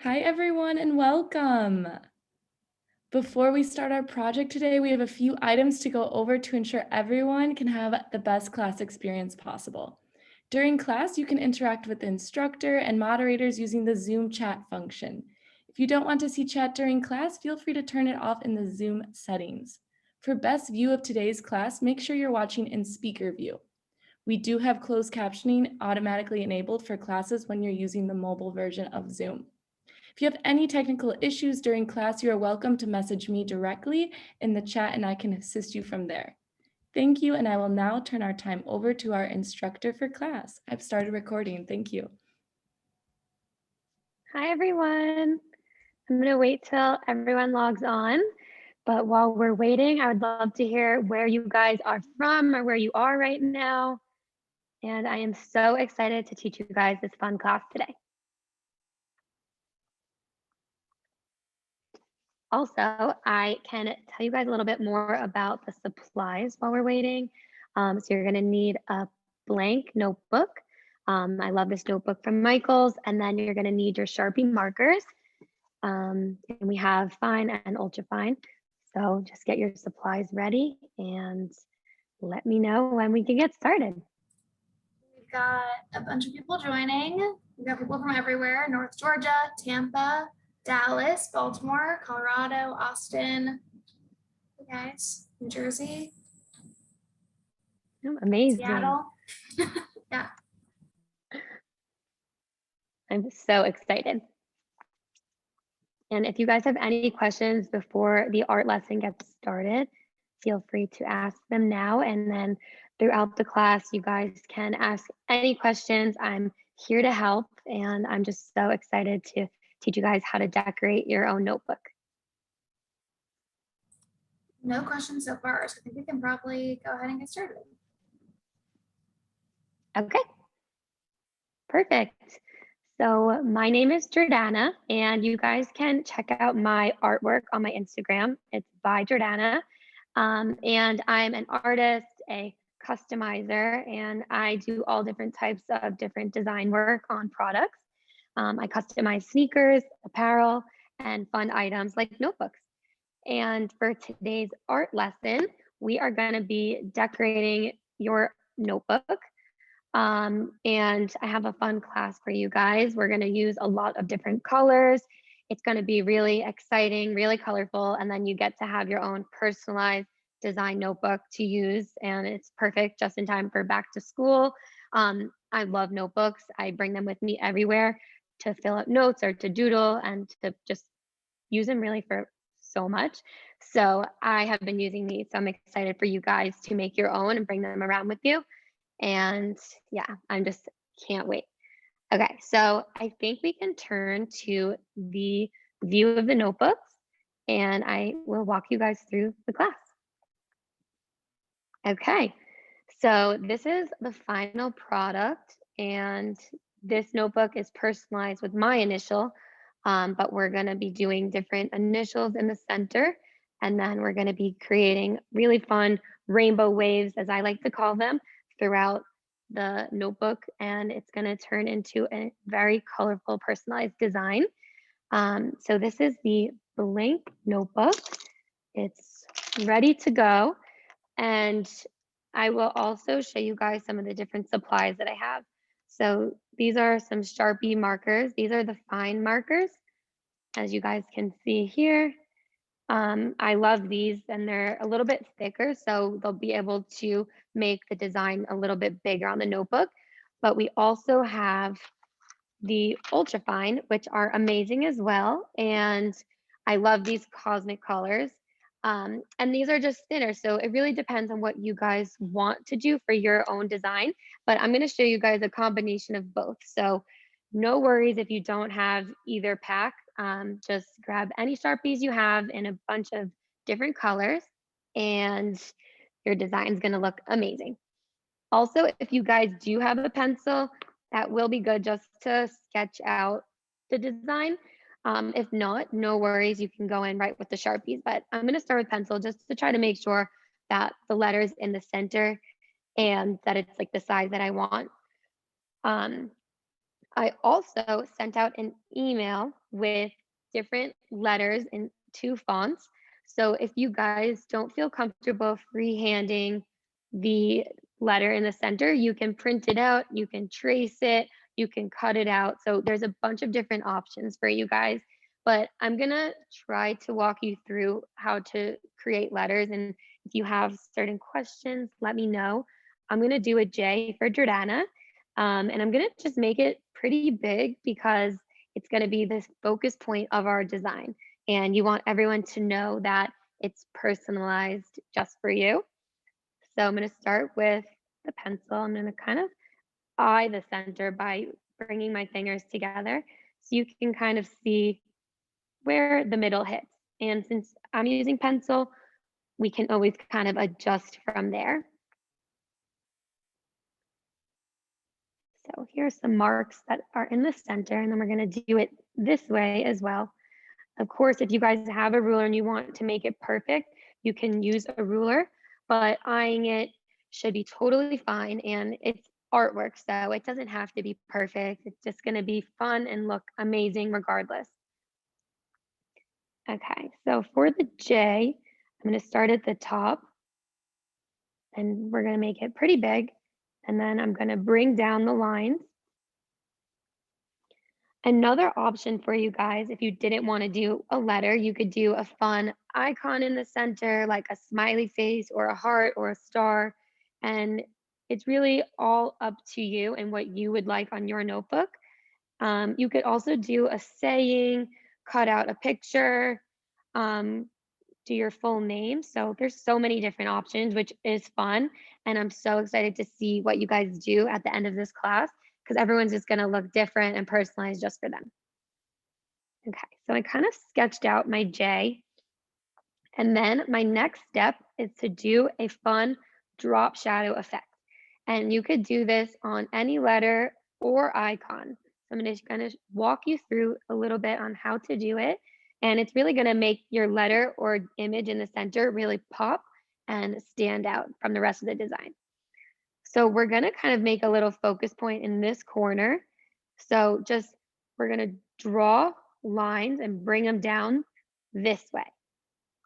Hi, everyone, and welcome. Before we start our project today, we have a few items to go over to ensure everyone can have the best class experience possible. During class, you can interact with the instructor and moderators using the Zoom chat function. If you don't want to see chat during class, feel free to turn it off in the Zoom settings. For best view of today's class, make sure you're watching in speaker view. We do have closed captioning automatically enabled for classes when you're using the mobile version of Zoom. If you have any technical issues during class, you are welcome to message me directly in the chat and I can assist you from there. Thank you, and I will now turn our time over to our instructor for class. I've started recording. Thank you. Hi, everyone. I'm going to wait till everyone logs on. But while we're waiting, I would love to hear where you guys are from or where you are right now. And I am so excited to teach you guys this fun class today. Also, I can tell you guys a little bit more about the supplies while we're waiting. So you're going to need a blank notebook. I love this notebook from Michaels. And then you're going to need your Sharpie markers. And we have fine and ultra fine. So just get your supplies ready and let me know when we can get started. We've got a bunch of people joining. We've got people from everywhere: North Georgia, Tampa, Dallas, Baltimore, Colorado, Austin, you guys, New Jersey, Oh, amazing. Seattle. Yeah. I'm so excited. And if you guys have any questions before the art lesson gets started, feel free to ask them now. And then throughout the class, you guys can ask any questions. I'm here to help. And I'm just so excited to teach you guys how to decorate your own notebook. No questions so far, so I think we can probably go ahead and get started. Okay, perfect. So my name is Jordana, and you guys can check out my artwork on my Instagram. It's by Jordana. And I'm an artist, a customizer, and I do all different types of different design work on products. I customize sneakers, apparel, and fun items like notebooks. And for today's art lesson, we are going to be decorating your notebook. And I have a fun class for you guys. We're going to use a lot of different colors. It's going to be really exciting, really colorful, and then you get to have your own personalized design notebook to use, and it's perfect just in time for back to school. I love notebooks. I bring them with me everywhere to fill out notes or to doodle and to just use them really for so much. So I have been using these, so I'm excited for you guys to make your own and bring them around with you. And yeah, I'm just can't wait. Okay, so I think we can turn to the view of the notebooks and I will walk you guys through the class. Okay, so this is the final product and this notebook is personalized with my initial, but we're gonna be doing different initials in the center and then we're gonna be creating really fun rainbow waves, as I like to call them, throughout the notebook, and it's going to turn into a very colorful personalized design. So this is the blank notebook. It's ready to go, and I will also show you guys some of the different supplies that I have. So these are some Sharpie markers. These are the fine markers, as you guys can see here. I love these and they're a little bit thicker, so they'll be able to make the design a little bit bigger on the notebook. But we also have the ultra fine, which are amazing as well. And I love these cosmic colors. And these are just thinner, so it really depends on what you guys want to do for your own design. But I'm going to show you guys a combination of both. So no worries if you don't have either pack. Just grab any Sharpies you have in a bunch of different colors and your design is going to look amazing. Also, if you guys do have a pencil, that will be good just to sketch out the design. If not, no worries, you can go in right with the Sharpies, but I'm going to start with pencil just to try to make sure that the letters in the center and that it's like the size that I want. I also sent out an email with different letters in 2 fonts. So if you guys don't feel comfortable freehanding the letter in the center, you can print it out, you can trace it, you can cut it out. So there's a bunch of different options for you guys, but I'm gonna try to walk you through how to create letters. And if you have certain questions, let me know. I'm gonna do a J for Jordana. And I'm gonna just make it pretty big because it's gonna be this focus point of our design. And you want everyone to know that it's personalized just for you. So I'm gonna start with the pencil. I'm gonna kind of eye the center by bringing my fingers together so you can kind of see where the middle hits. And since I'm using pencil, we can always kind of adjust from there. So here's some marks that are in the center, and then we're gonna do it this way as well. Of course, if you guys have a ruler and you want to make it perfect, you can use a ruler, but eyeing it should be totally fine, and it's artwork, so it doesn't have to be perfect. It's just gonna be fun and look amazing regardless. Okay, so for the J, I'm gonna start at the top, and we're gonna make it pretty big, and then I'm gonna bring down the lines. Another option for you guys, if you didn't want to do a letter, you could do a fun icon in the center, like a smiley face or a heart or a star. And it's really all up to you and what you would like on your notebook. You could also do a saying, cut out a picture, do your full name. So there's so many different options, which is fun. And I'm so excited to see what you guys do at the end of this class because everyone's just going to look different and personalized just for them. Okay, so I kind of sketched out my J. And then my next step is to do a fun drop shadow effect. And you could do this on any letter or icon. So I'm just going to walk you through a little bit on how to do it. And it's really going to make your letter or image in the center really pop and stand out from the rest of the design. So we're going to kind of make a little focus point in this corner. So just we're going to draw lines and bring them down this way.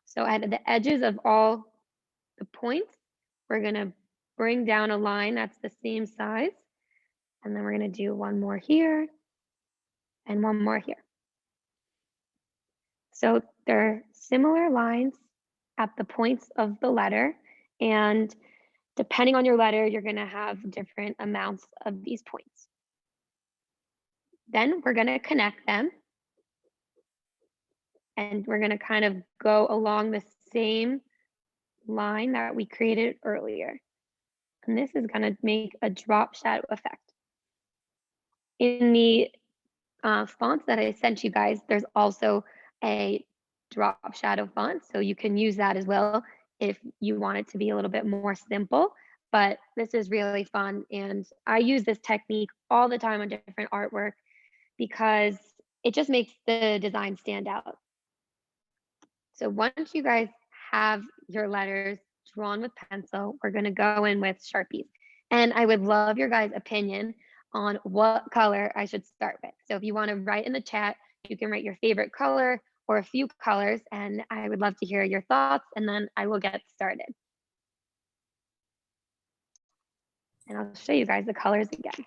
So at the edges of all the points, we're going to bring down a line that's the same size. And then we're going to do one more here and one more here. So they're similar lines at the points of the letter. And depending on your letter, you're going to have different amounts of these points. Then we're going to connect them. And we're going to kind of go along the same line that we created earlier. And this is going to make a drop shadow effect. In the fonts that I sent you guys, there's also a drop shadow font. So you can use that as well if you want it to be a little bit more simple. But this is really fun. And I use this technique all the time on different artwork because it just makes the design stand out. So once you guys have your letters drawn with pencil, we're going to go in with Sharpies. And I would love your guys' opinion on what color I should start with. So if you want to write in the chat, you can write your favorite color or a few colors, and I would love to hear your thoughts, and then I will get started. And I'll show you guys the colors again.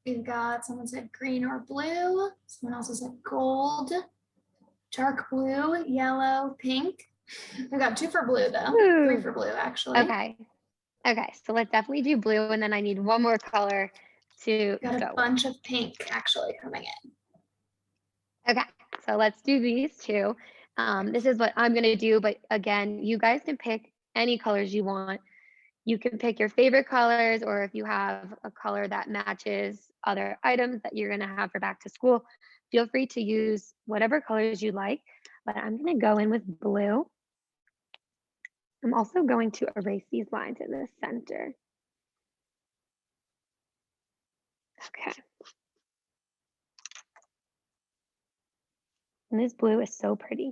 We've got someone said green or blue. Someone else said gold, dark blue, yellow, pink. We've got 2 for blue though. Ooh. 3 for blue actually. Okay. Okay, so let's definitely do blue, and then I need one more color to Got a go bunch of pink actually coming in. Okay, so let's do these two. This is what I'm gonna do, but again, you guys can pick any colors you want. You can pick your favorite colors, or if you have a color that matches other items that you're gonna have for back to school, feel free to use whatever colors you like, but I'm gonna go in with blue. I'm also going to erase these lines in the center. Okay. And this blue is so pretty.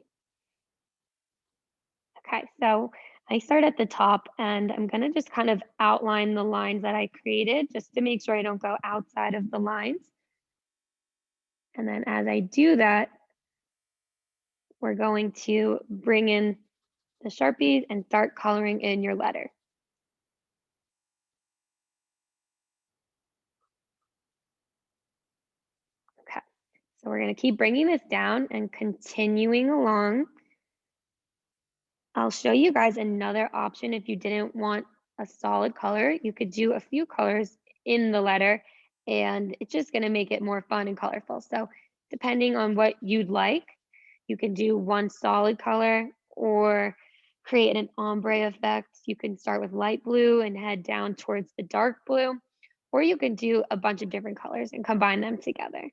Okay, so I start at the top and I'm gonna just kind of outline the lines that I created just to make sure I don't go outside of the lines. And then as I do that, we're going to bring in the Sharpies and start coloring in your letter. Okay, so we're gonna keep bringing this down and continuing along. I'll show you guys another option if you didn't want a solid color. You could do a few colors in the letter and it's just gonna make it more fun and colorful. So depending on what you'd like, you can do one solid color or create an ombre effect. You can start with light blue and head down towards the dark blue, or you can do a bunch of different colors and combine them together.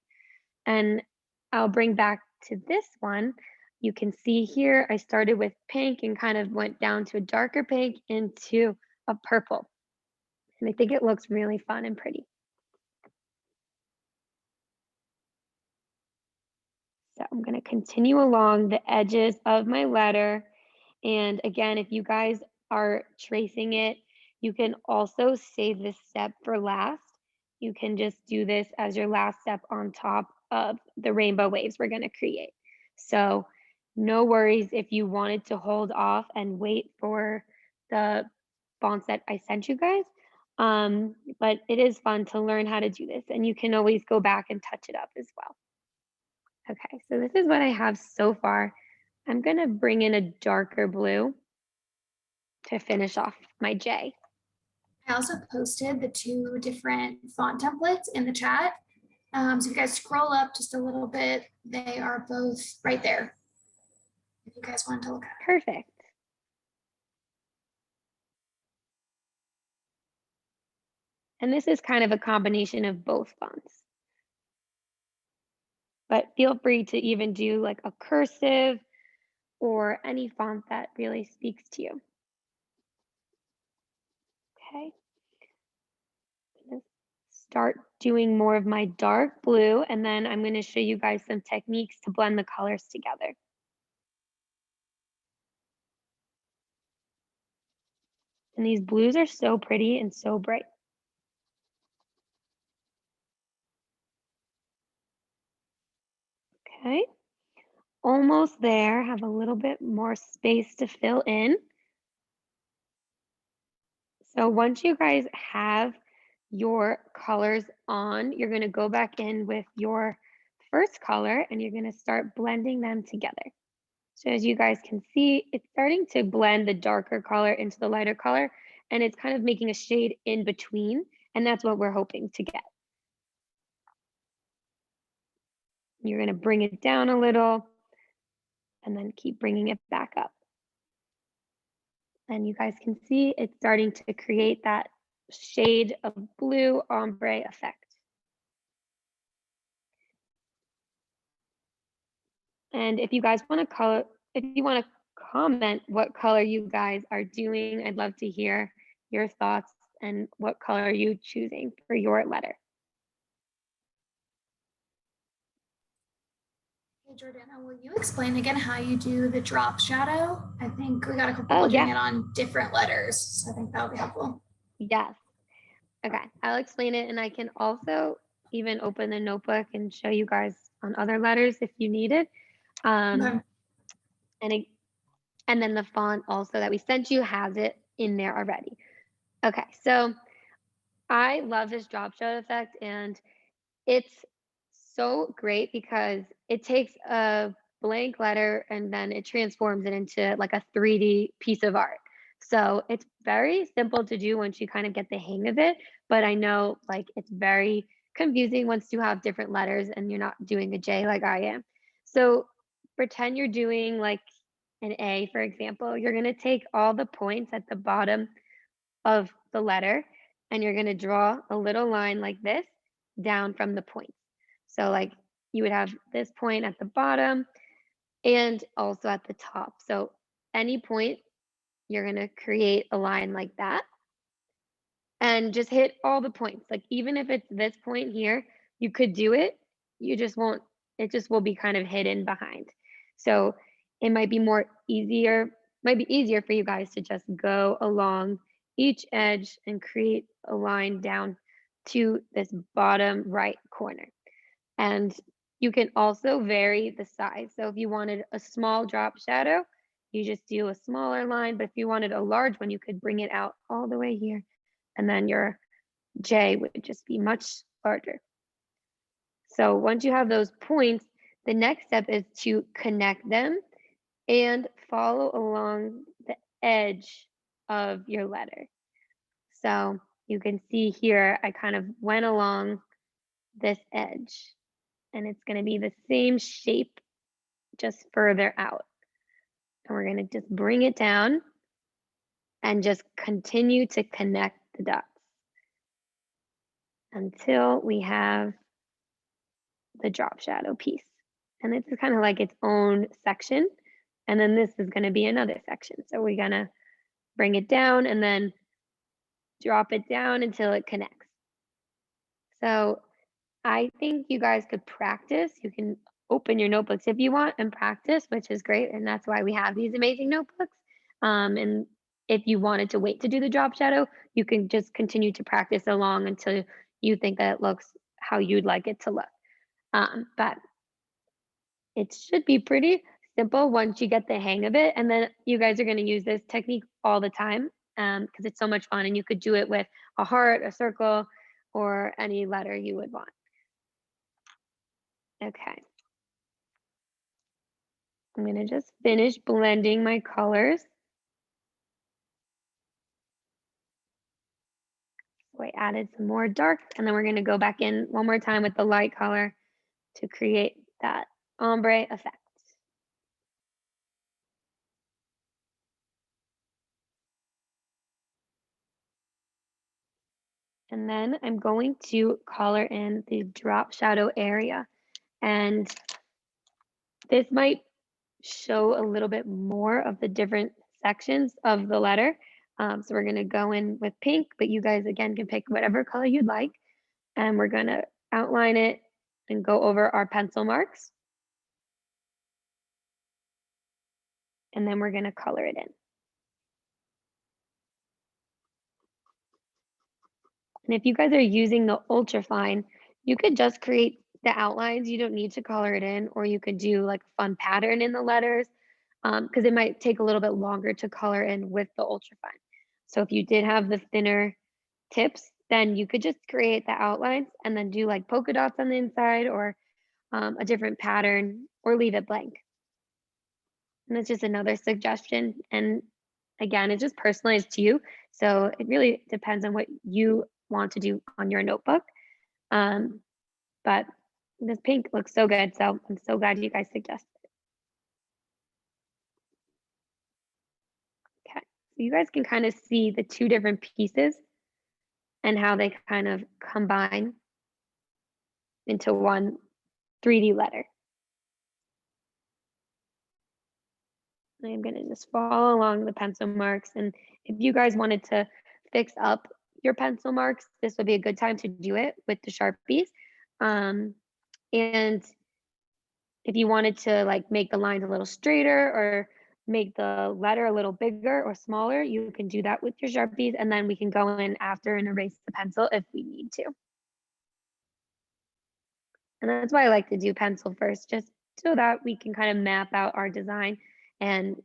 And I'll bring back to this one. You can see here, I started with pink and kind of went down to a darker pink into a purple. And I think it looks really fun and pretty. So I'm going to continue along the edges of my letter. And again, if you guys are tracing it, you can also save this step for last. You can just do this as your last step on top of the rainbow waves we're going to create. So no worries if you wanted to hold off and wait for the fonts that I sent you guys. But it is fun to learn how to do this, and you can always go back and touch it up as well. Okay, so this is what I have so far. I'm gonna bring in a darker blue to finish off my J. I also posted the 2 different font templates in the chat. So if you guys scroll up just a little bit, they are both right there. If you guys want to look at it. Perfect. And this is kind of a combination of both fonts. But feel free to even do like a cursive or any font that really speaks to you. Okay. Start doing more of my dark blue, and then I'm going to show you guys some techniques to blend the colors together. And these blues are so pretty and so bright. Okay, almost there, have a little bit more space to fill in. So once you guys have your colors on, you're going to go back in with your first color and you're going to start blending them together. So as you guys can see, it's starting to blend the darker color into the lighter color, and it's kind of making a shade in between, and that's what we're hoping to get. You're going to bring it down a little and then keep bringing it back up. And you guys can see it's starting to create that shade of blue ombre effect. And if you guys want to comment what color you guys are doing, I'd love to hear your thoughts and what color are you choosing for your letter. Hey Jordana, will you explain again how you do the drop shadow? I think we got a couple people doing it on different letters, so I think that would be helpful. Yes. Okay, I'll explain it, and I can also even open the notebook and show you guys on other letters if you need it. Okay. And then the font also that we sent you has it in there already. Okay, so I love this drop shadow effect, and it's so great because it takes a blank letter and then it transforms it into like a 3D piece of art. So it's very simple to do once you kind of get the hang of it, but I know like it's very confusing once you have different letters and you're not doing a J like I am. So pretend you're doing like an A, for example. You're going to take all the points at the bottom of the letter and you're going to draw a little line like this down from the points. So like you would have this point at the bottom and also at the top. So any point, you're going to create a line like that and just hit all the points. Like even if it's this point here, you could do it. You just won't, it just will be kind of hidden behind. So it might be more easier might be easier for you guys to just go along each edge and create a line down to this bottom right corner. And you can also vary the size. So if you wanted a small drop shadow, you just do a smaller line. But if you wanted a large one, you could bring it out all the way here. And then your J would just be much larger. So once you have those points, the next step is to connect them and follow along the edge of your letter. So you can see here, I kind of went along this edge, and it's going to be the same shape, just further out. And we're going to just bring it down and just continue to connect the dots until we have the drop shadow piece. And this is kind of like its own section. And then this is going to be another section. So we're going to bring it down and then drop it down until it connects. So I think you guys could practice. You can open your notebooks if you want and practice, which is great. And that's why we have these amazing notebooks. And if you wanted to wait to do the drop shadow, you can just continue to practice along until you think that it looks how you'd like it to look. But it should be pretty simple once you get the hang of it. And then you guys are going to use this technique all the time because it's so much fun. And you could do it with a heart, a circle, or any letter you would want. Okay. I'm going to just finish blending my colors. So I added some more dark, and then we're going to go back in one more time with the light color to create that ombre effect. And then I'm going to color in the drop shadow area. And this might show a little bit more of the different sections of the letter. So we're going to go in with pink, but you guys again can pick whatever color you'd like. And we're going to outline it and go over our pencil marks. And then we're going to color it in. And if you guys are using the ultra fine, you could just create the outlines. You don't need to color it in, or you could do like a fun pattern in the letters because it might take a little bit longer to color in with the ultra fine. So if you did have the thinner tips, then you could just create the outlines and then do like polka dots on the inside or a different pattern or leave it blank. And that's just another suggestion. And again, it's just personalized to you. So it really depends on what you want to do on your notebook. But this pink looks so good. So I'm so glad you guys suggested it. Okay, so you guys can kind of see the two different pieces and how they kind of combine into one 3D letter. I'm going to just follow along the pencil marks. And if you guys wanted to fix up your pencil marks, this would be a good time to do it with the Sharpies. And if you wanted to like make the lines a little straighter or make the letter a little bigger or smaller, you can do that with your Sharpies. And then we can go in after and erase the pencil if we need to. And that's why I like to do pencil first, just so that we can kind of map out our design and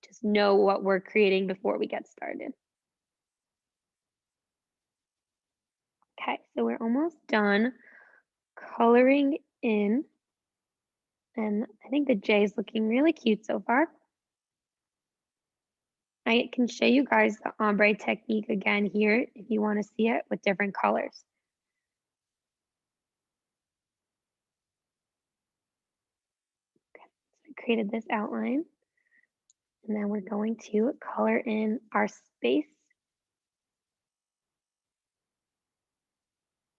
just know what we're creating before we get started. Okay, so we're almost done coloring in. And I think the J is looking really cute so far. I can show you guys the ombre technique again here if you want to see it with different colors. Okay, so I created this outline. And then we're going to color in our space.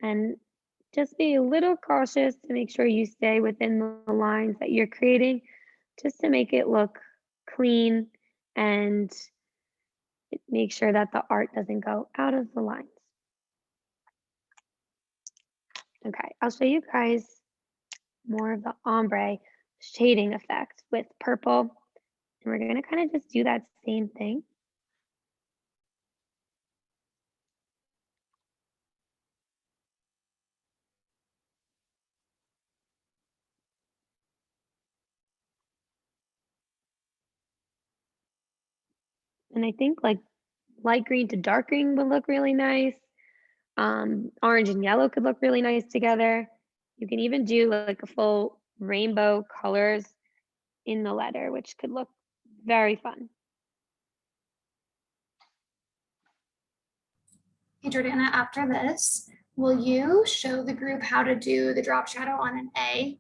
And just be a little cautious to make sure you stay within the lines that you're creating, just to make it look clean and make sure that the art doesn't go out of the lines. Okay, I'll show you guys more of the ombre shading effect with purple we're gonna kind of just do that same thing. And I think like light green to dark green would look really nice. Orange and yellow could look really nice together. You can even do like a full rainbow colors in the letter, which could look very fun. Hey, Jordana, after this, will you show the group how to do the drop shadow on an A?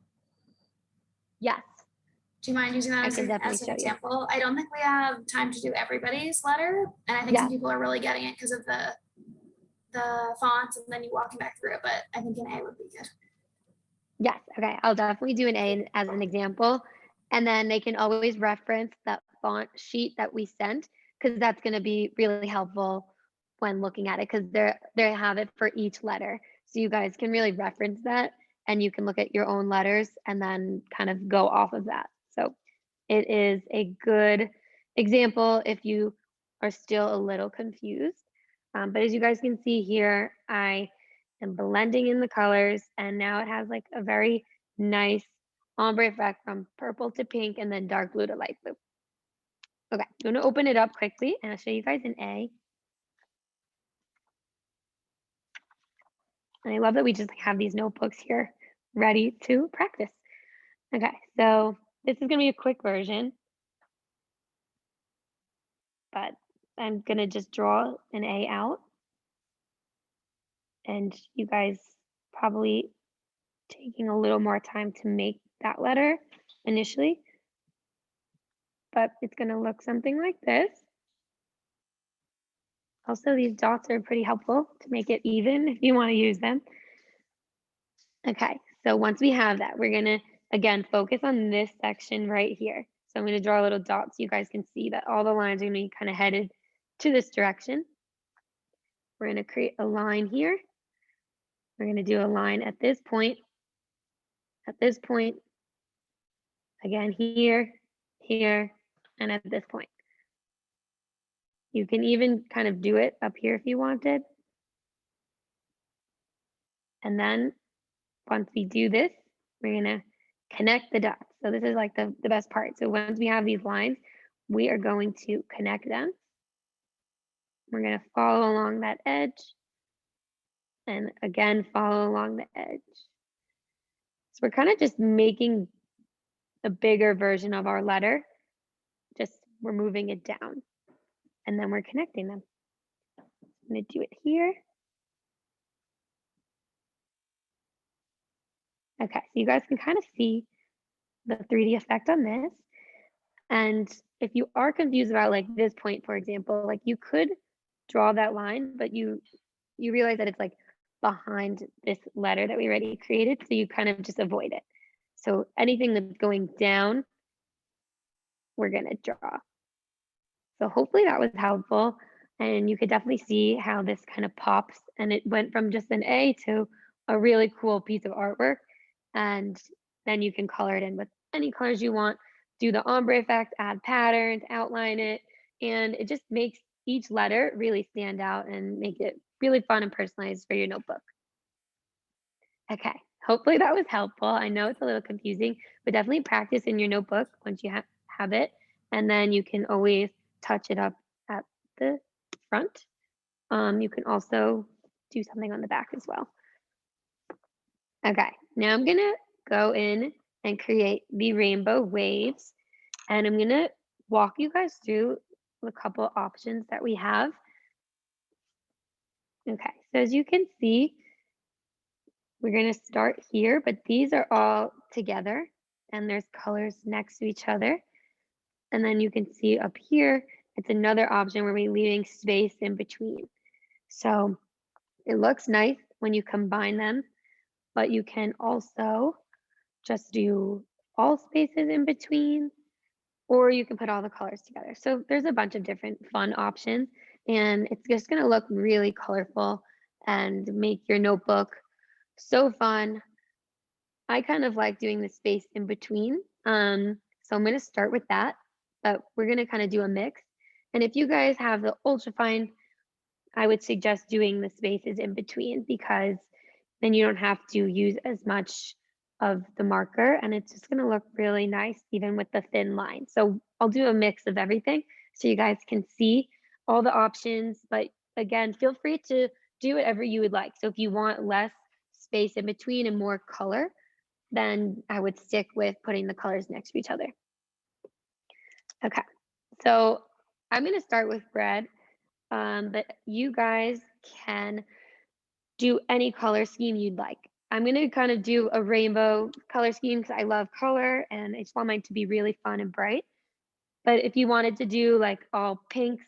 Yes. Do you mind using that I as, can an definitely show you. example? I don't think we have time to do everybody's letter, and I think some Yeah. people are really getting it because of the fonts and then you walking back through it, but I think an A would be good. Yes. Okay. I'll definitely do an A as an example. And then they can always reference that font sheet that we sent, because that's going to be really helpful when looking at it, because they have it for each letter. So you guys can really reference that and you can look at your own letters and then kind of go off of that. So it is a good example if you are still a little confused. But as you guys can see here, I am blending in the colors, and now it has like a very nice ombre effect from purple to pink and then dark blue to light blue. Okay, I'm gonna open it up quickly and I'll show you guys an A. And I love that we just have these notebooks here ready to practice. Okay, so this is gonna be a quick version, but I'm gonna just draw an A out. And you guys probably taking a little more time to make that letter initially, but it's gonna look something like this. Also, these dots are pretty helpful to make it even if you want to use them. Okay, so once we have that, we're gonna, again, focus on this section right here. So I'm gonna draw a little dot so you guys can see that all the lines are gonna be kind of headed to this direction. We're gonna create a line here. We're gonna do a line at this point, again here, here, and at this point. You can even kind of do it up here if you wanted. And then once we do this, we're gonna connect the dots. So this is like the best part. So once we have these lines, we are going to connect them. We're gonna follow along that edge and again, follow along the edge. So we're kind of just making a bigger version of our letter, just we're moving it down and then we're connecting them. I'm gonna do it here. Okay, so you guys can kind of see the 3D effect on this. And if you are confused about like this point, for example, like you could draw that line, but you realize that it's like behind this letter that we already created. So you kind of just avoid it. So anything that's going down, we're gonna draw. So hopefully that was helpful. And you could definitely see how this kind of pops, and it went from just an A to a really cool piece of artwork. And then you can color it in with any colors you want, do the ombre effect, add patterns, outline it, and it just makes each letter really stand out and make it really fun and personalized for your notebook. Okay, hopefully that was helpful. I know it's a little confusing, but definitely practice in your notebook once you have it, and then you can always touch it up at the front. You can also do something on the back as well. Okay, now I'm gonna go in and create the rainbow waves, and I'm gonna walk you guys through a couple options that we have. Okay, so as you can see, we're gonna start here, but these are all together and there's colors next to each other. And then you can see up here, it's another option where we're leaving space in between. So it looks nice when you combine them, but you can also just do all spaces in between, or you can put all the colors together. So there's a bunch of different fun options, and it's just gonna look really colorful and make your notebook so fun. I kind of like doing the space in between. So I'm gonna start with that. but we're gonna kind of do a mix. And if you guys have the ultra fine, I would suggest doing the spaces in between, because then you don't have to use as much of the marker, and it's just gonna look really nice even with the thin line. So I'll do a mix of everything so you guys can see all the options, but again, feel free to do whatever you would like. So if you want less space in between and more color, then I would stick with putting the colors next to each other. Okay, so I'm gonna start with red, but you guys can do any color scheme you'd like. I'm gonna kind of do a rainbow color scheme because I love color and I just want mine to be really fun and bright. But if you wanted to do like all pinks,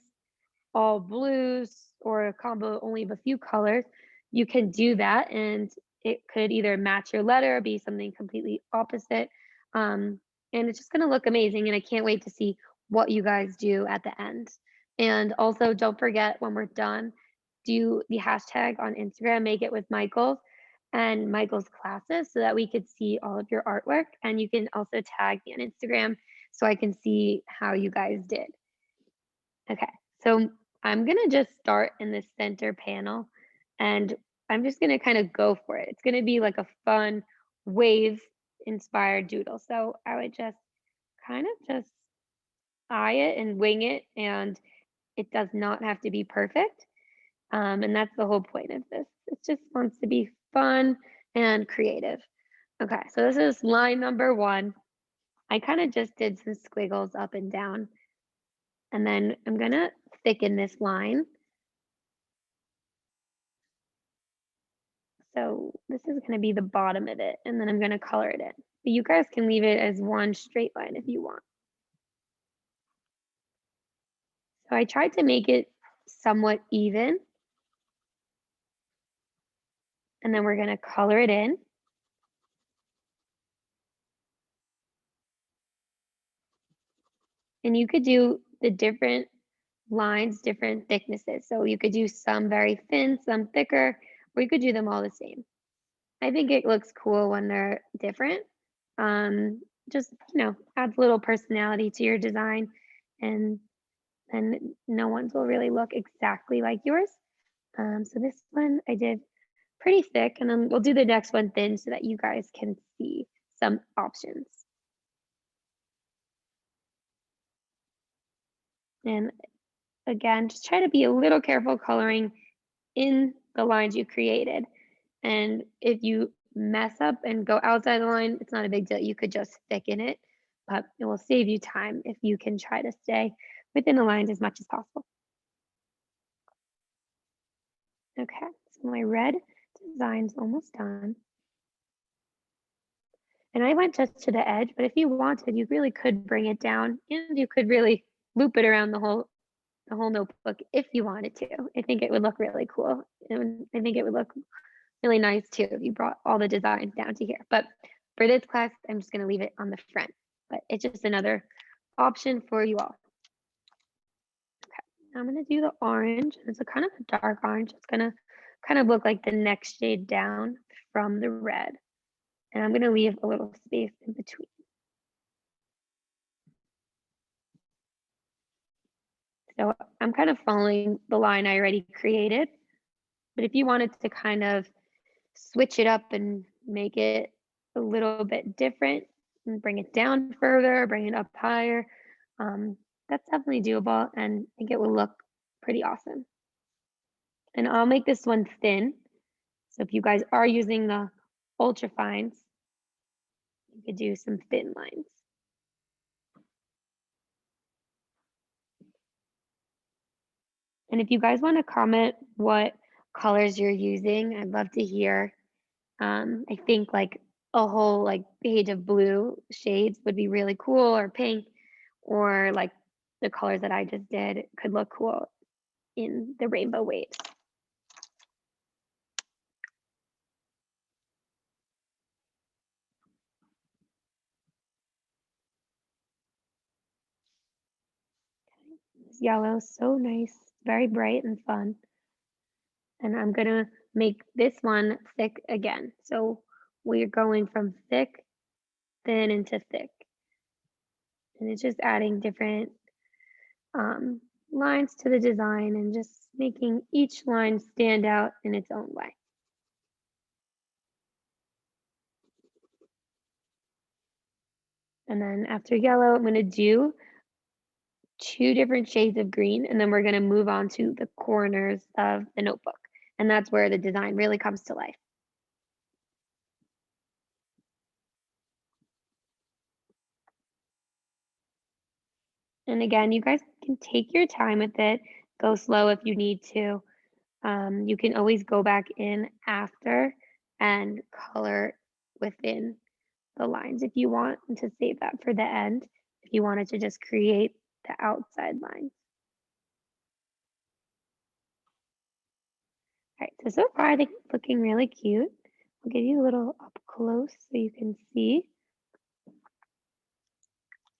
all blues, or a combo only of a few colors, you can do that, and it could either match your letter or be something completely opposite. And it's just gonna look amazing, and I can't wait to see what you guys do at the end. And also, don't forget when we're done, do the hashtag on Instagram, make it with Michael's and Michael's classes so that we could see all of your artwork. And you can also tag me on Instagram so I can see how you guys did. Okay, so I'm gonna just start in the center panel, and I'm just gonna kind of go for it. It's gonna be like a fun wave inspired doodle. So I would just kind of just eye it and wing it, and it does not have to be perfect. And that's the whole point of this. It just wants to be fun and creative. Okay, so this is line number 1. I kind of just did some squiggles up and down, and then I'm gonna thicken this line. So this is gonna be the bottom of it, and then I'm gonna color it in. But you guys can leave it as one straight line if you want. So I tried to make it somewhat even, and then we're gonna color it in. And you could do the different lines, different thicknesses. So you could do some very thin, some thicker, or you could do them all the same. I think it looks cool when they're different. Just, adds a little personality to your design, and no one's will really look exactly like yours. So this one I did pretty thick, and then we'll do the next one thin so that you guys can see some options. And again, just try to be a little careful coloring in the lines you created. And if you mess up and go outside the line, it's not a big deal. You could just thicken it, but it will save you time if you can try to stay within the lines as much as possible. Okay, so my red design's almost done. And I went just to the edge, but if you wanted, you really could bring it down, and you could really loop it around the whole notebook if you wanted to. I think it would look really cool. And I think it would look really nice too if you brought all the designs down to here. But for this class, I'm just gonna leave it on the front, but it's just another option for you all. Okay, now I'm gonna do the orange. It's a kind of a dark orange. It's gonna kind of look like the next shade down from the red. And I'm gonna leave a little space in between. So I'm kind of following the line I already created, but if you wanted to kind of switch it up and make it a little bit different and bring it down further, bring it up higher, that's definitely doable, and I think it will look pretty awesome. And I'll make this one thin. So if you guys are using the ultra fines, you could do some thin lines. And if you guys want to comment what colors you're using, I'd love to hear. I think like a whole like page of blue shades would be really cool, or pink, or like the colors that I just did could look cool in the rainbow waves. This yellow is so nice, very bright and fun. And I'm gonna make this one thick again. So we're going from thick, thin into thick. And it's just adding different lines to the design and just making each line stand out in its own way. And then after yellow, I'm going to do 2 different shades of green, and then we're going to move on to the corners of the notebook. And that's where the design really comes to life. And again, you guys can take your time with it, go slow if you need to. You can always go back in after and color within the lines if you want, and to save that for the end if you wanted to just create the outside lines. All right, so far I think it's looking really cute. I'll give you a little up close so you can see.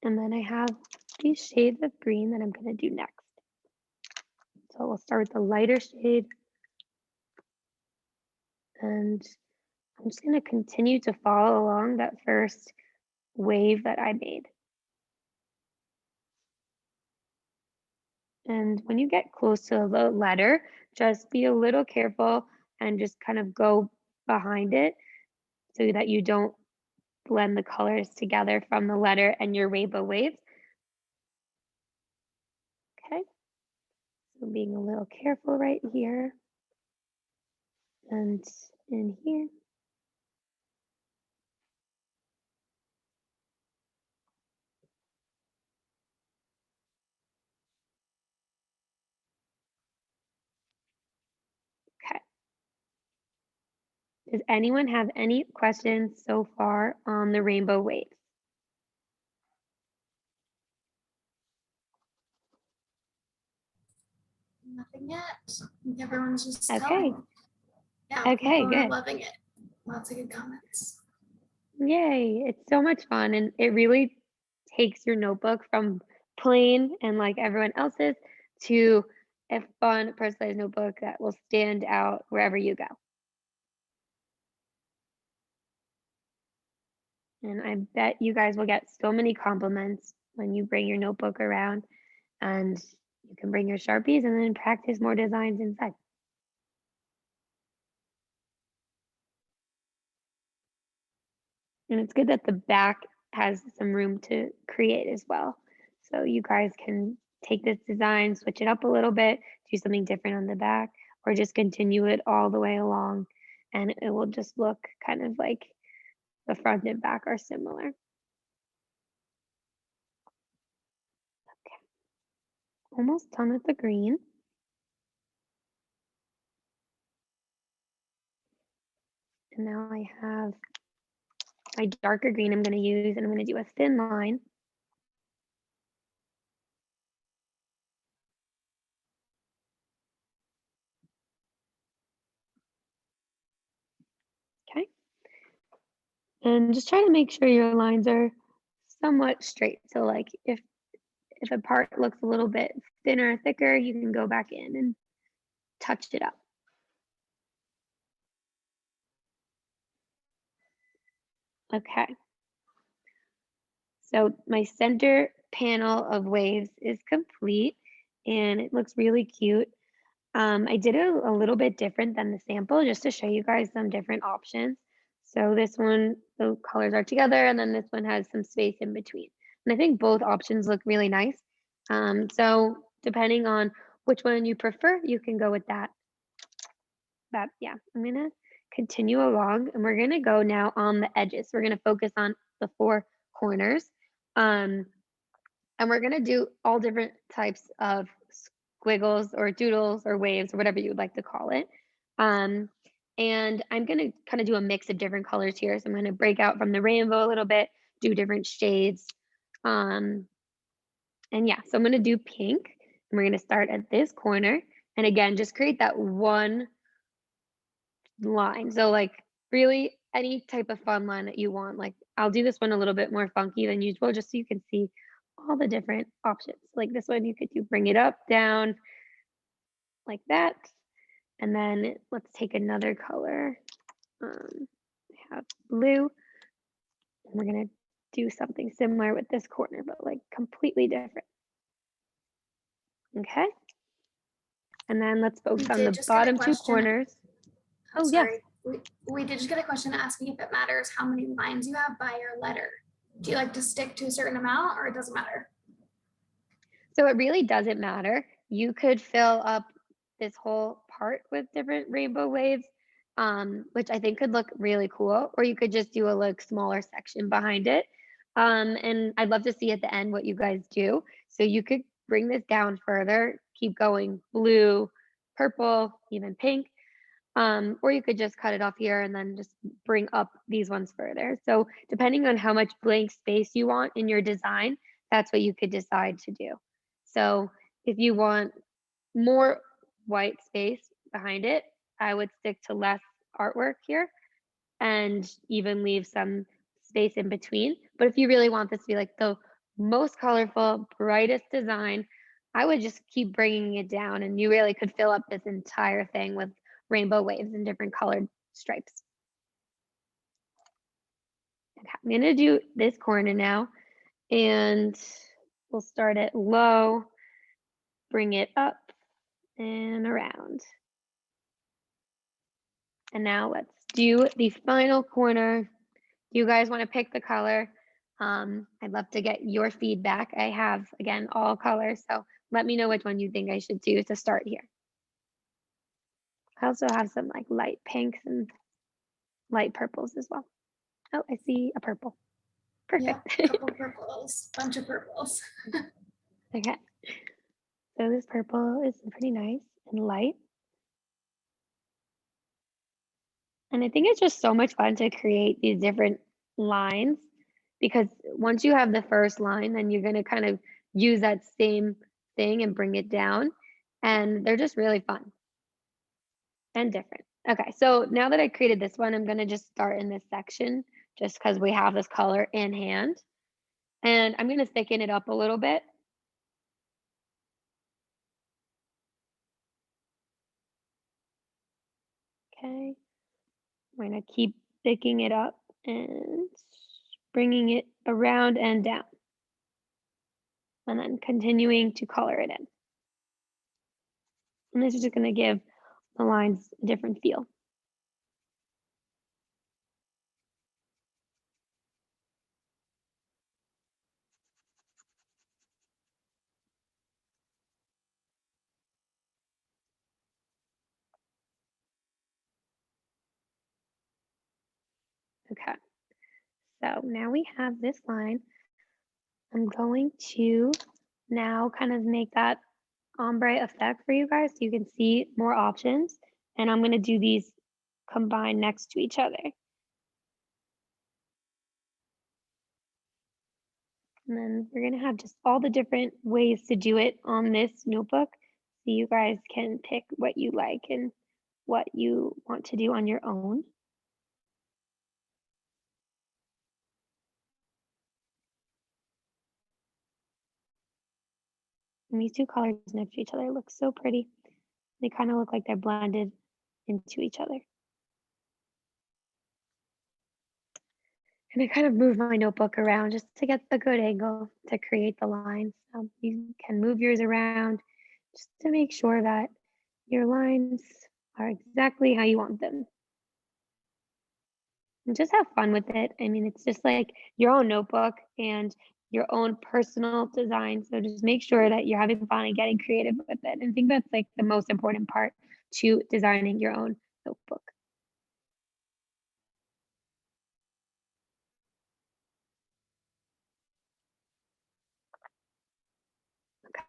And then I have these shades of green that I'm going to do next. So we'll start with the lighter shade. And I'm just going to continue to follow along that first wave that I made. And when you get close to the letter, just be a little careful and just kind of go behind it so that you don't blend the colors together from the letter and your rainbow waves. Okay, so being a little careful right here and in here. Okay. Does anyone have any questions so far on the rainbow waves? Nothing yet. I think everyone's just Okay. telling. Yeah, Okay, people are good. loving it. Lots of good comments. Yay, it's so much fun, and it really takes your notebook from plain and like everyone else's to a fun personalized notebook that will stand out wherever you go. And I bet you guys will get so many compliments when you bring your notebook around, and you can bring your Sharpies and then practice more designs inside. And it's good that the back has some room to create as well. So you guys can take this design, switch it up a little bit, do something different on the back, or just continue it all the way along. And it will just look kind of like the front and back are similar. Okay, almost done with the green. And now I have my darker green I'm going to use, and I'm going to do a thin line. Okay. And just try to make sure your lines are somewhat straight. So like if a part looks a little bit thinner or thicker, you can go back in and touch it up. Okay. So my center panel of waves is complete and it looks really cute. I did it a little bit different than the sample just to show you guys some different options. So this one, the colors are together, and then this one has some space in between. And I think both options look really nice. So depending on which one you prefer, you can go with that. But yeah, I'm gonna continue along and we're gonna go now on the edges. We're gonna focus on the 4 corners. And we're gonna do all different types of squiggles or doodles or waves or whatever you would like to call it. And I'm gonna kind of do a mix of different colors here. So I'm gonna break out from the rainbow a little bit, do different shades. And yeah, so I'm gonna do pink and we're gonna start at this corner. And again, just create that one line. So like really any type of fun line that you want. Like I'll do this one a little bit more funky than usual, just so you can see all the different options. Like this one, you could do bring it up, down, like that. And then let's take another color. I have blue. And we're gonna do something similar with this corner, but like completely different. Okay. And then let's focus on the bottom two corners. Oh, yeah. Sorry. We did just get a question asking if it matters how many lines you have by your letter. Do you like to stick to a certain amount or it doesn't matter? So it really doesn't matter. You could fill up this whole part with different rainbow waves, which I think could look really cool, or you could just do a like smaller section behind it. And I'd love to see at the end what you guys do. So you could bring this down further, keep going blue, purple, even pink. Or you could just cut it off here and then just bring up these ones further. So depending on how much blank space you want in your design, that's what you could decide to do. So if you want more white space behind it, I would stick to less artwork here and even leave some space in between. But if you really want this to be like the most colorful, brightest design, I would just keep bringing it down and you really could fill up this entire thing with rainbow waves and different colored stripes. Okay, I'm gonna do this corner now and we'll start it low, bring it up and around. And now let's do the final corner. Do you guys want to pick the color? I'd love to get your feedback. I have, again, all colors, so let me know which one you think I should do to start here. I also have some like light pinks and light purples as well. Oh, I see a purple. Perfect. Yeah, a couple purples, bunch of purples. Okay. So this purple is pretty nice and light. And I think it's just so much fun to create these different lines because once you have the first line, then you're going to kind of use that same thing and bring it down. And they're just really fun and different. Okay, so now that I created this one, I'm going to just start in this section just because we have this color in hand. And I'm going to thicken it up a little bit. Okay, we're going to keep thickening it up and bringing it around and down. And then continuing to color it in. And this is just going to give the lines a different feel. Okay, so now we have this line. I'm going to now kind of make that ombre effect for you guys so you can see more options. And I'm going to do these combined next to each other. And then we're going to have just all the different ways to do it on this notebook. So you guys can pick what you like and what you want to do on your own. And these two colors next to each other look so pretty. They kind of look like they're blended into each other. And I kind of move my notebook around just to get the good angle to create the lines. You can move yours around just to make sure that your lines are exactly how you want them. And just have fun with it. I mean, it's just like your own notebook and your own personal design. So just make sure that you're having fun and getting creative with it. And I think that's like the most important part to designing your own notebook.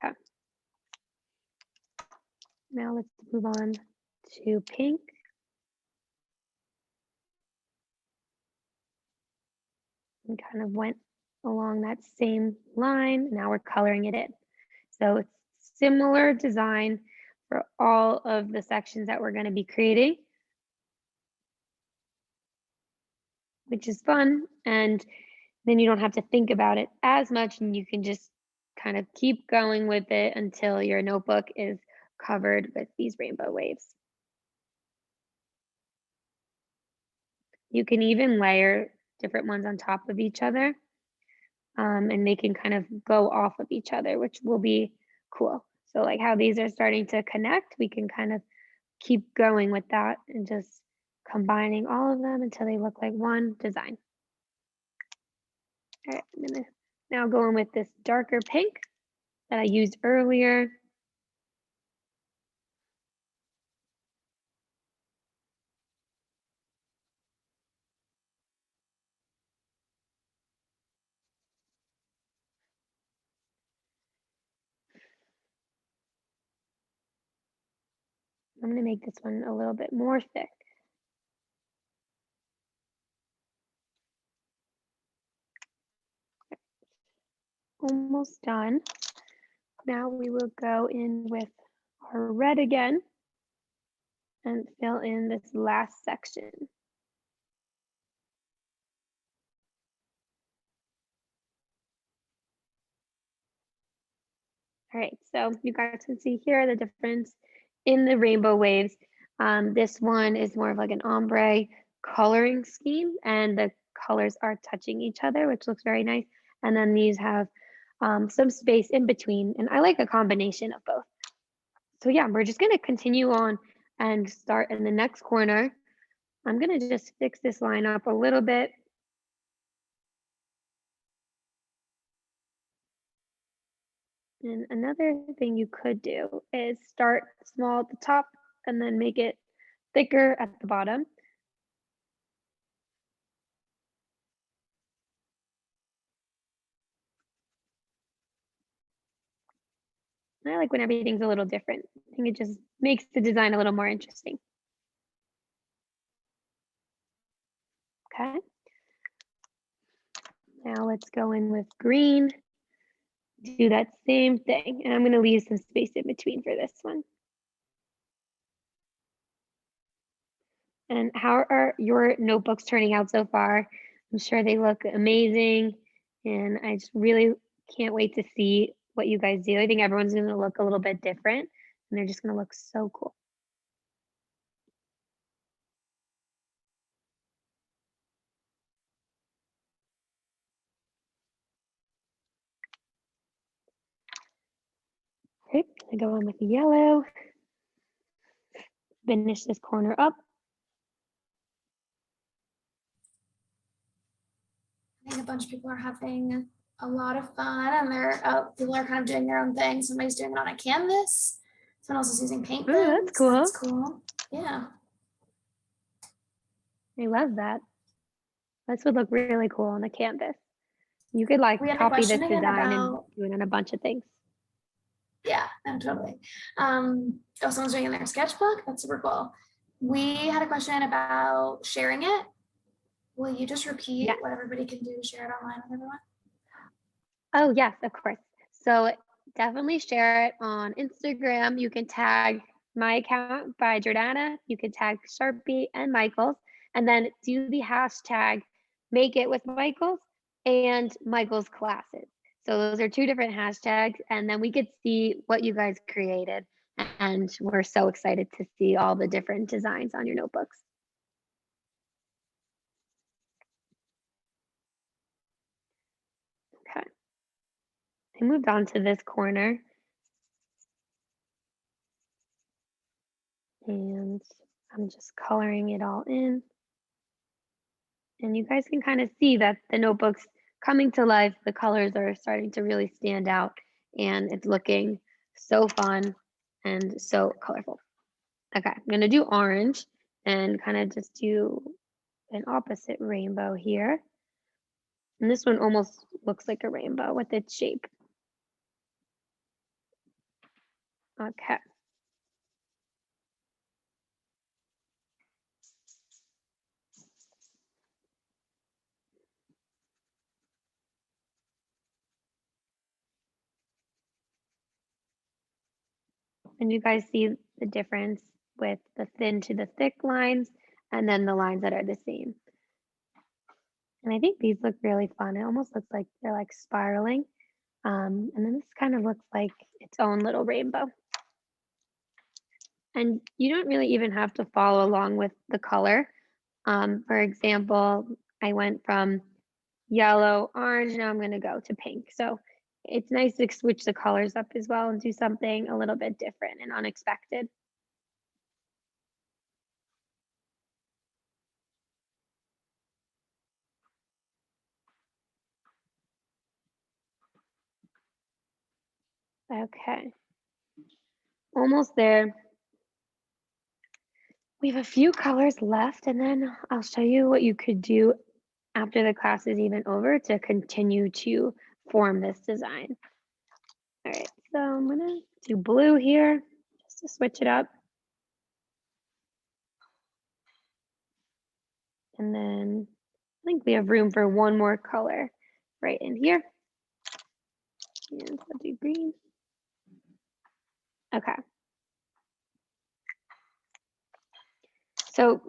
Okay. Now let's move on to pink. And kind of went along that same line. Now we're coloring it in. So it's similar design for all of the sections that we're going to be creating, which is fun. And then you don't have to think about it as much and you can just kind of keep going with it until your notebook is covered with these rainbow waves. You can even layer different ones on top of each other. and they can kind of go off of each other, which will be cool. So like how these are starting to connect, we can kind of keep going with that and just combining all of them until they look like one design. All right, I'm gonna now go in with this darker pink that I used earlier. I'm gonna make this one a little bit more thick. Almost done. Now we will go in with our red again and fill in this last section. All right, so you guys can see here the difference in the rainbow waves. This one is more of like an ombre coloring scheme, and the colors are touching each other, which looks very nice. And then these have some space in between, and I like a combination of both. So yeah, we're just gonna continue on and start in the next corner. I'm gonna just fix this line up a little bit. And another thing you could do is start small at the top and then make it thicker at the bottom. And I like when everything's a little different. I think it just makes the design a little more interesting. Okay. Now let's go in with green. Do that same thing. And I'm going to leave some space in between for this one. And how are your notebooks turning out so far? I'm sure they look amazing. And I just really can't wait to see what you guys do. I think everyone's going to look a little bit different and they're just going to look so cool. Okay, I go in with the yellow. Finish this corner up. I think a bunch of people are having a lot of fun, and people are kind of doing their own thing. Somebody's doing it on a canvas. Someone else is using paint pens. Oh, that's cool. That's cool. Yeah. I love that. This would look really cool on the canvas. You could like We had a copy this question again design and about- do it on a bunch of things. Yeah, no, totally. Someone's doing it in their sketchbook. That's super cool. We had a question about sharing it. Will you just repeat what everybody can do to share it online with everyone? Oh, yes, of course. So definitely share it on Instagram. You can tag my account by Jordana. You can tag Sharpie and Michael's, and then do the hashtag make it with Michael's and Michael's classes. So those are two different hashtags, and then we could see what you guys created. And we're so excited to see all the different designs on your notebooks. Okay. I moved on to this corner. And I'm just coloring it all in. And you guys can kind of see that the notebook's coming to life. The colors are starting to really stand out and it's looking so fun and so colorful. Okay, I'm gonna do orange and kind of just do an opposite rainbow here. And this one almost looks like a rainbow with its shape. Okay. And you guys see the difference with the thin to the thick lines and then the lines that are the same. And I think these look really fun. It almost looks like they're like spiraling. And then this kind of looks like its own little rainbow. And you don't really even have to follow along with the color. For example, I went from yellow, orange. Now I'm going to go to pink. So it's nice to switch the colors up as well and do something a little bit different and unexpected. Okay, almost there. We have a few colors left, and then I'll show you what you could do after the class is even over to continue to form this design. All right, so I'm gonna do blue here just to switch it up. And then I think we have room for one more color right in here. And I'll do green. Okay. So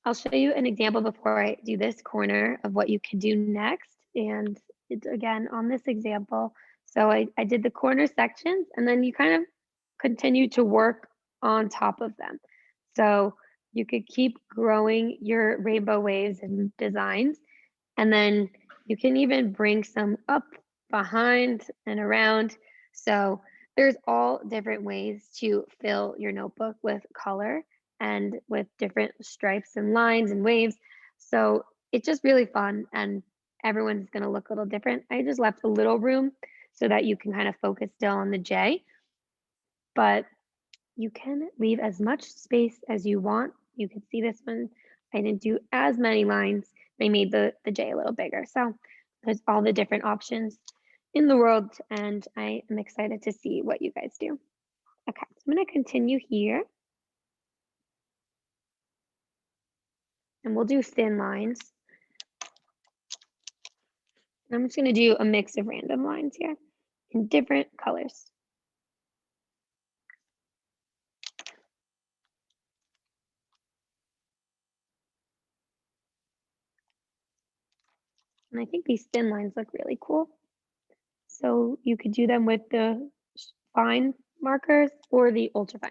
I'll show you an example before I do this corner of what you can do next. And it's again on this example. So I did the corner sections and then you kind of continue to work on top of them. So you could keep growing your rainbow waves and designs. And then you can even bring some up behind and around. So there's all different ways to fill your notebook with color and with different stripes and lines and waves. So it's just really fun and everyone's gonna look a little different. I just left a little room so that you can kind of focus still on the J, but you can leave as much space as you want. You can see this one, I didn't do as many lines. They made the J a little bigger. So there's all the different options in the world and I am excited to see what you guys do. Okay, so I'm gonna continue here. And we'll do thin lines. And I'm just gonna do a mix of random lines here in different colors. And I think these thin lines look really cool. So you could do them with the fine markers or the ultra fine.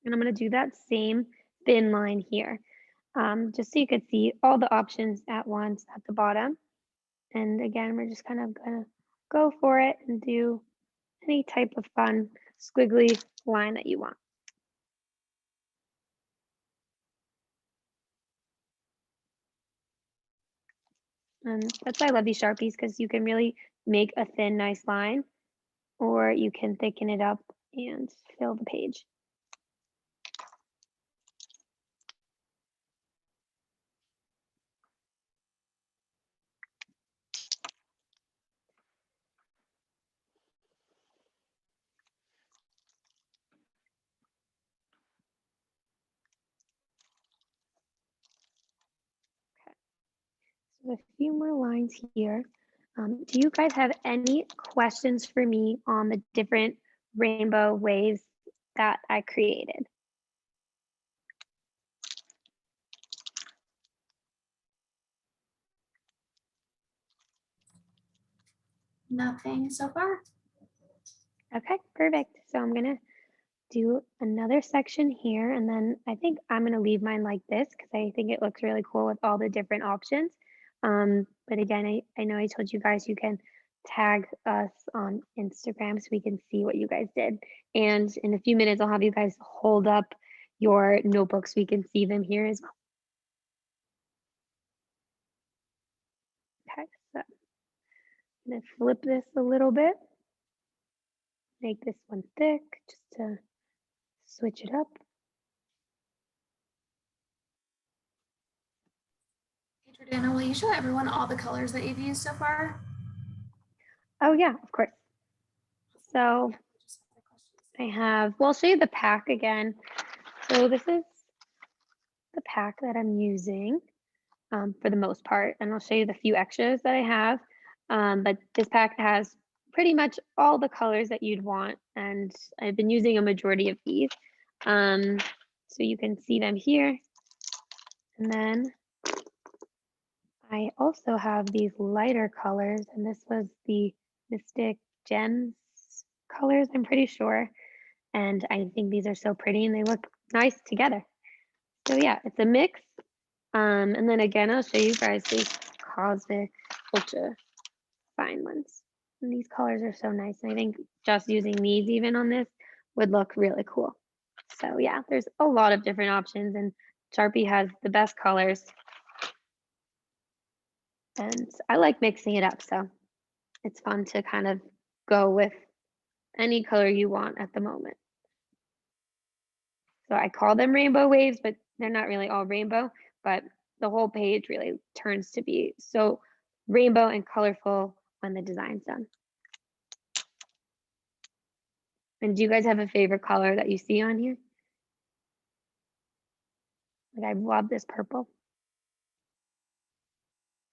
And I'm going to do that same thin line here, just so you could see all the options at once at the bottom. And again, we're just kind of going to go for it and do any type of fun squiggly line that you want. And that's why I love these Sharpies, because you can really make a thin, nice line, or you can thicken it up and fill the page. A few more lines here. Do you guys have any questions for me on the different rainbow waves that I created? Nothing so far. Okay, perfect. So I'm gonna do another section here, and then I think I'm gonna leave mine like this because I think it looks really cool with all the different options. But again, I know I told you guys you can tag us on Instagram so we can see what you guys did. And in a few minutes, I'll have you guys hold up your notebooks so we can see them here as well. Okay, so I'm gonna flip this a little bit, make this one thick just to switch it up. Hey, Jordana, will you show everyone all the colors that you've used so far? Oh yeah, of course. So I have, well, I'll show you the pack again. So this is the pack that I'm using for the most part, and I'll show you the few extras that I have. But this pack has pretty much all the colors that you'd want, and I've been using a majority of these. So you can see them here. And then I also have these lighter colors, and this was the Mystic Gems colors, I'm pretty sure. And I think these are so pretty and they look nice together. So yeah, it's a mix. And then again, I'll show you guys these Cosmic Ultra Fine ones. And these colors are so nice. And I think just using these even on this would look really cool. So yeah, there's a lot of different options and Sharpie has the best colors. And I like mixing it up. So it's fun to kind of go with any color you want at the moment. So I call them rainbow waves, but they're not really all rainbow, but the whole page really turns to be so rainbow and colorful when the design's done. And do you guys have a favorite color that you see on here? Like I love this purple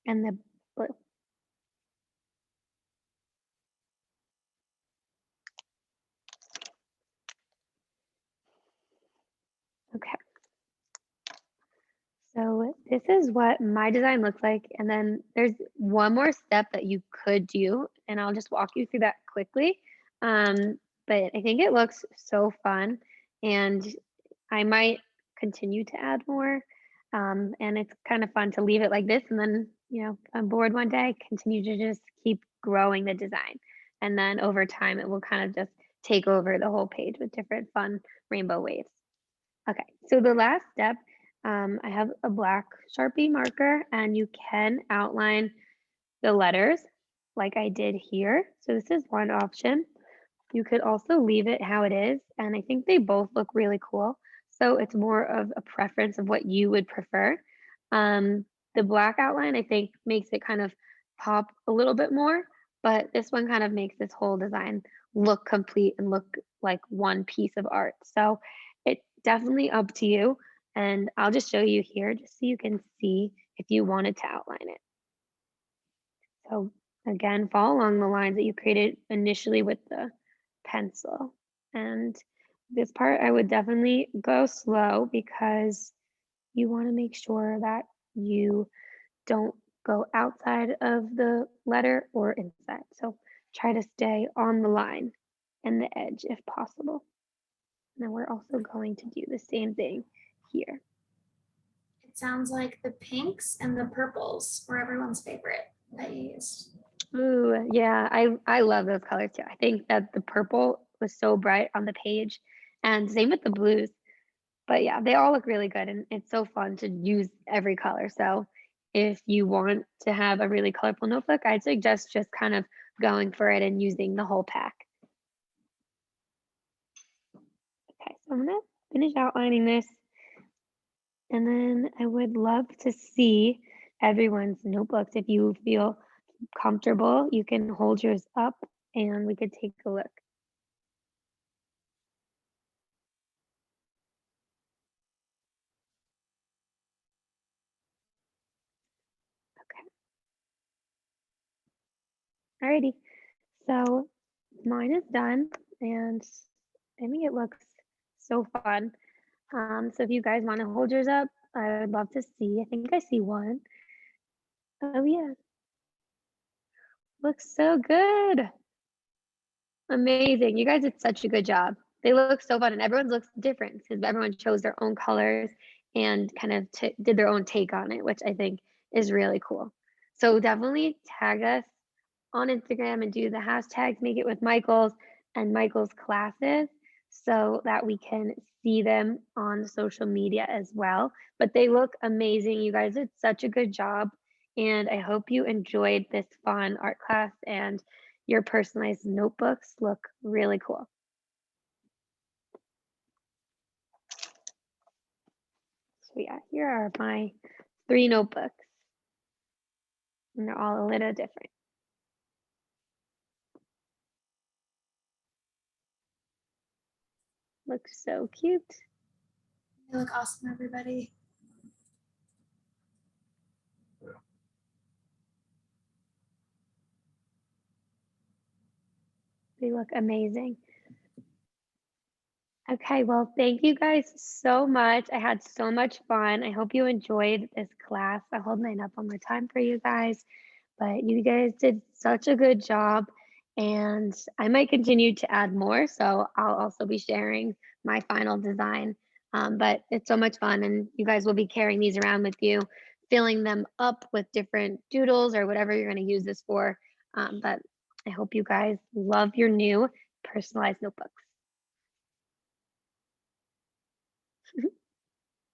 and the blue. Okay. So this is what my design looks like. And then there's one more step that you could do, and I'll just walk you through that quickly. But I think it looks so fun and I might continue to add more. And it's kind of fun to leave it like this. And then, you know, if I'm bored one day, continue to just keep growing the design. And then over time, it will kind of just take over the whole page with different fun rainbow waves. Okay, so the last step, I have a black Sharpie marker and you can outline the letters like I did here. So this is one option. You could also leave it how it is. And I think they both look really cool. So it's more of a preference of what you would prefer. The black outline, I think, makes it kind of pop a little bit more, but this one kind of makes this whole design look complete and look like one piece of art. So it's definitely up to you. And I'll just show you here just so you can see if you wanted to outline it. So again, follow along the lines that you created initially with the pencil. And this part, I would definitely go slow because you want to make sure that you don't go outside of the letter or inside. So try to stay on the line and the edge if possible. Now we're also going to do the same thing here. It sounds like the pinks and the purples were everyone's favorite that you used. Ooh, yeah, I love those colors too. I think that the purple was so bright on the page and same with the blues. But yeah, they all look really good and it's so fun to use every color. So if you want to have a really colorful notebook, I'd suggest just kind of going for it and using the whole pack. Okay, so I'm gonna finish outlining this. And then I would love to see everyone's notebooks. If you feel comfortable, you can hold yours up and we could take a look. Okay. Alrighty. So mine is done and I think it looks so fun. So if you guys want to hold yours up, I would love to see. I think I see one. Oh yeah. Looks so good. Amazing. You guys did such a good job. They look so fun and everyone's looks different because everyone chose their own colors and kind of did their own take on it, which I think is really cool. So definitely tag us on Instagram and do the hashtags, make it with Michael's and Michael's classes so that we can see them on social media as well. But they look amazing. You guys did such a good job. And I hope you enjoyed this fun art class and your personalized notebooks look really cool. So yeah, here are my 3 notebooks. And they're all a little different. Looks so cute. They look awesome, everybody. They look amazing. Okay, well, thank you guys so much. I had so much fun. I hope you enjoyed this class. I'll hold mine up one more time for you guys, but you guys did such a good job. And I might continue to add more, so I'll also be sharing my final design. But it's so much fun, and you guys will be carrying these around with you, filling them up with different doodles or whatever you're going to use this for. But I hope you guys love your new personalized notebooks.